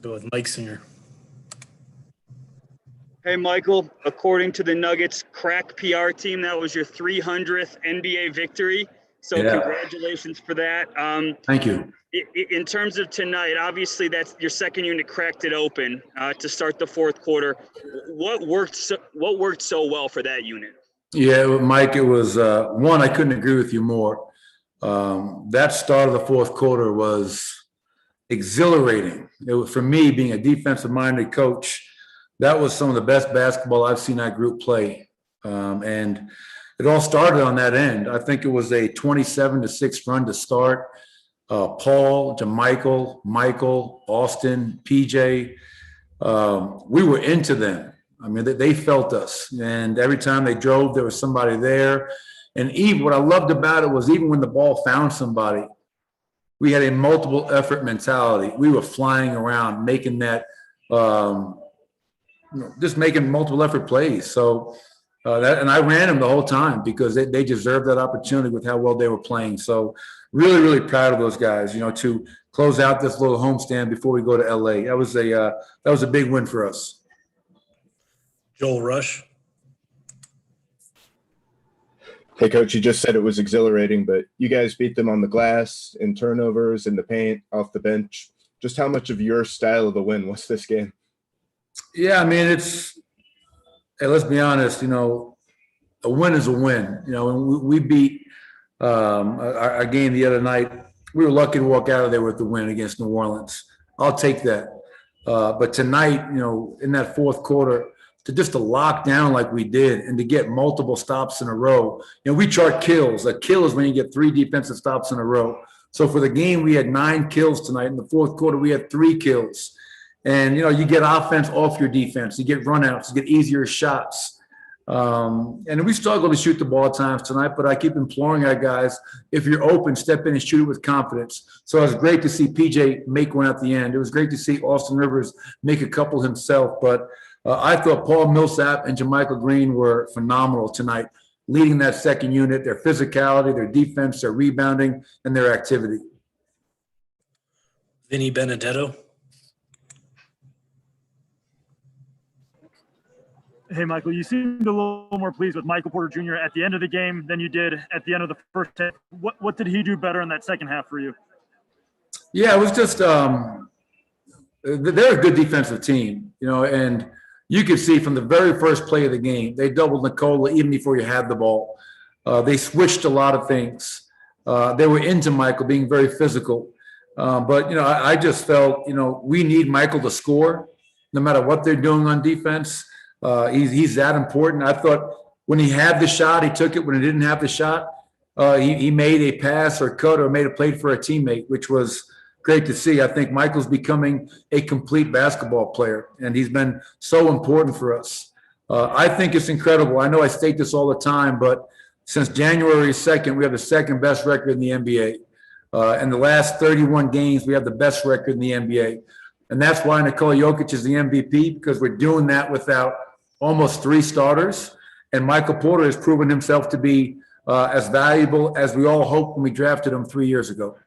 Go with Mike Singer. Hey, Michael, according to the Nuggets crack PR team, that was your 300th NBA victory. So Congratulations for that. Thank you. In terms of tonight, obviously that's your second unit cracked it open to start the fourth quarter. What worked so well for that unit? Yeah, Mike, it was one, I couldn't agree with you more. That start of the fourth quarter was exhilarating. It was, for me, being a defensive-minded coach, that was some of the best basketball I've seen that group play. And it all started on that end. I think it was a 27-6 run to start. Paul, JaMychal, Michael, Austin, PJ, we were into them. I mean, they felt us. And every time they drove, there was somebody there. And even what I loved about it was even when the ball found somebody, we had a multiple effort mentality. We were flying around, making that, just making multiple effort plays. So and I ran them the whole time because they deserved that opportunity with how well they were playing. So really, really proud of those guys, to close out this little homestand before we go to LA. That was a big win for us. Joel Rush. Hey, Coach, you just said it was exhilarating, but you guys beat them on the glass, in turnovers, in the paint, off the bench. Just how much of your style of the win was this game? Yeah, I mean, hey, let's be honest, a win is a win. And we beat our game the other night. We were lucky to walk out of there with the win against New Orleans. I'll take that. But tonight, in that fourth quarter, to lock down like we did and to get multiple stops in a row. We chart kills. A kill is when you get 3 defensive stops in a row. So for the game, we had 9 kills tonight. In the fourth quarter, we had 3 kills. And, you get offense off your defense. You get runouts. You get easier shots. And we struggle to shoot the ball at times tonight, but I keep imploring our guys, if you're open, step in and shoot it with confidence. So it was great to see PJ make one at the end. It was great to see Austin Rivers make a couple himself. But I thought Paul Millsap and JaMychal Green were phenomenal tonight, leading that second unit, their physicality, their defense, their rebounding, and their activity. Vinny Benedetto. Hey, Michael, you seemed a little more pleased with Michael Porter Jr. at the end of the game than you did at the end of the first half. What did he do better in that second half for you? Yeah, it was just they're a good defensive team, and you could see from the very first play of the game, they doubled Nikola even before you had the ball. They switched a lot of things. They were into Michael being very physical. But, I just felt, we need Michael to score no matter what they're doing on defense. He's that important. I thought when he had the shot, he took it. When he didn't have the shot, he made a pass or cut or made a play for a teammate, which was great to see. I think Michael's becoming a complete basketball player, and he's been so important for us. I think it's incredible. I know I state this all the time, but since January 2nd, we have the second best record in the NBA. In the last 31 games, we have the best record in the NBA. And that's why Nikola Jokic is the MVP, because we're doing that without almost 3 starters. And Michael Porter has proven himself to be as valuable as we all hoped when we drafted him 3 years ago.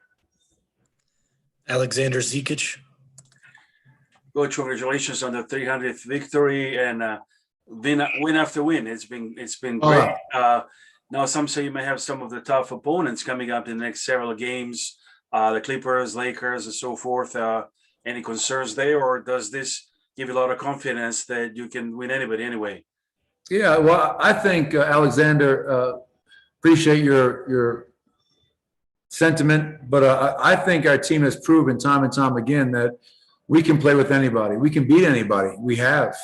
Alexander Zikic. Coach, congratulations on the 300th victory and win after win. It's been great. Now, some say you may have some of the tough opponents coming up in the next several games, the Clippers, Lakers, and so forth. Any concerns there, or does this give you a lot of confidence that you can win anybody anyway? Yeah, well, I think, Alexander, appreciate your sentiment, but I think our team has proven time and time again that we can play with anybody. We can beat anybody. We have.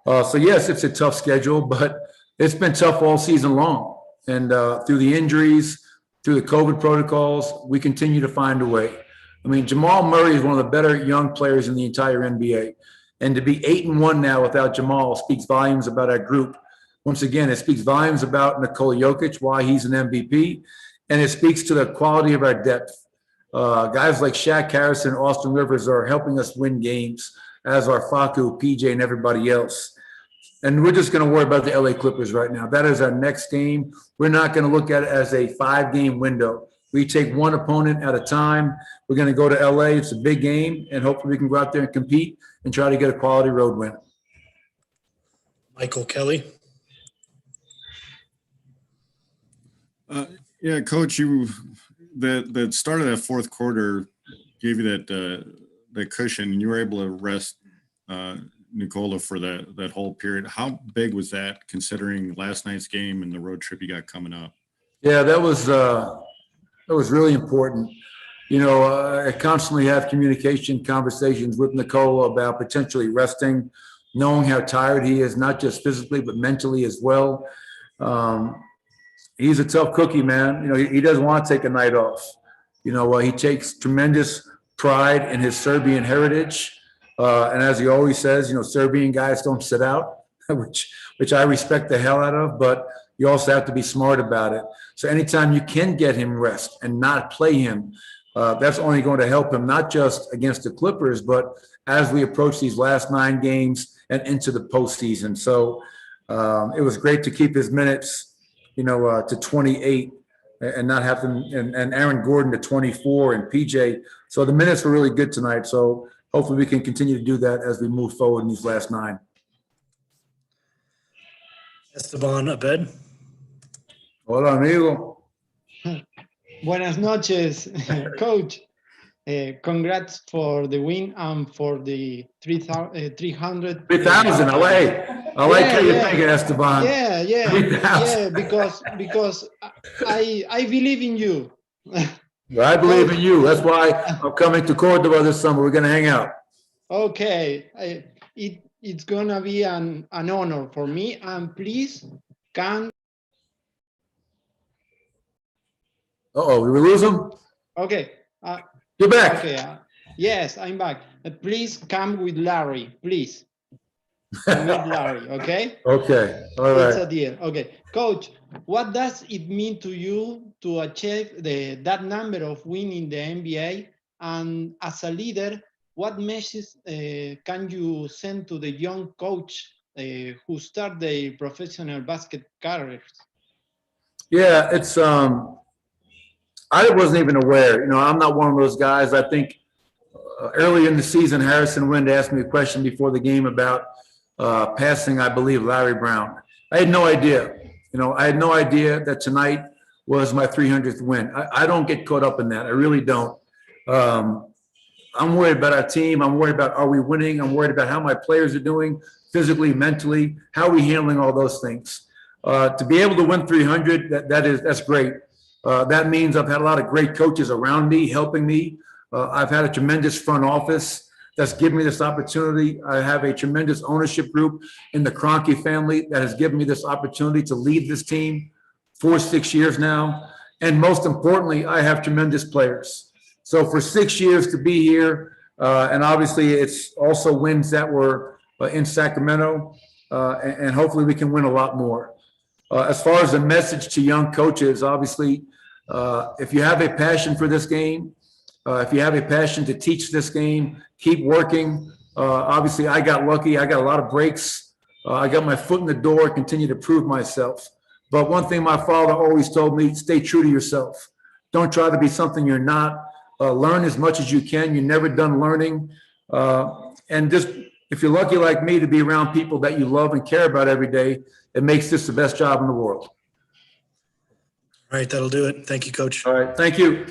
So, yes, it's a tough schedule, but it's been tough all season long. And through the injuries, through the COVID protocols, we continue to find a way. I mean, Jamal Murray is one of the better young players in the entire NBA. And to be 8-1 now without Jamal speaks volumes about our group. Once again, it speaks volumes about Nikola Jokic, why he's an MVP, and it speaks to the quality of our depth. Guys like Shaq Harrison, Austin Rivers are helping us win games, as are Facu, PJ, and everybody else. And we're just going to worry about the LA Clippers right now. That is our next game. We're not going to look at it as a 5-game window. We take one opponent at a time. We're going to go to LA. It's a big game, and hopefully we can go out there and compete and try to get a quality road win. Michael Kelly. Yeah, Coach, that start of that fourth quarter gave you that cushion, and you were able to rest Nikola for that whole period. How big was that, considering last night's game and the road trip you got coming up? Yeah, that was really important. You know, I constantly have conversations with Nikola about potentially resting, knowing how tired he is, not just physically, but mentally as well. He's a tough cookie, man. You know, he doesn't want to take a night off. You know, he takes tremendous pride in his Serbian heritage. And as he always says, you know, Serbian guys don't sit out, which I respect the hell out of, but you also have to be smart about it. So anytime you can get him rest and not play him, that's only going to help him, not just against the Clippers, but as we approach these last 9 games and into the postseason. So it was great to keep his minutes, you know, to 28 and not have them, and Aaron Gordon to 24 and PJ. So the minutes were really good tonight. So hopefully we can continue to do that as we move forward in these last 9. Esteban Abed. Hola, amigo. Buenas noches, Coach. Congrats for the win and for the 300. 3,000. I like how you think, Esteban. Yeah. Because I believe in you. Well, I believe in you. That's why I'm coming to Cordoba this summer. We're going to hang out. Okay. It's going to be an honor for me. And please come. Uh-oh, we lose him? Okay. You're back. Okay. Yes, I'm back. Please come with Larry, please. Meet Larry, okay? Okay. All right. It's a deal. Okay. Coach, what does it mean to you to achieve that number of wins in the NBA? And as a leader, what message can you send to the young coach who start their professional basket careers? Yeah, it's I wasn't even aware. You know, I'm not one of those guys. I think early in the season, Harrison Wind asked me a question before the game about passing, I believe, Larry Brown. I had no idea. You know, I had no idea that tonight was my 300th win. I don't get caught up in that. I really don't. I'm worried about our team. I'm worried about, are we winning? I'm worried about how my players are doing physically, mentally. How are we handling all those things? To be able to win 300, that's great. That means I've had a lot of great coaches around me, helping me. I've had a tremendous front office that's given me this opportunity. I have a tremendous ownership group in the Kroenke family that has given me this opportunity to lead this team for 6 years now. And most importantly, I have tremendous players. So for 6 years to be here, and obviously it's also wins that were in Sacramento, and hopefully we can win a lot more. As far as a message to young coaches, obviously, if you have a passion for this game, if you have a passion to teach this game, keep working. Obviously, I got lucky. I got a lot of breaks. I got my foot in the door, continue to prove myself. But one thing my father always told me, stay true to yourself. Don't try to be something you're not. Learn as much as you can. You're never done learning. And just, if you're lucky like me to be around people that you love and care about every day, it makes this the best job in the world. All right, that'll do it. Thank you, Coach. All right, thank you.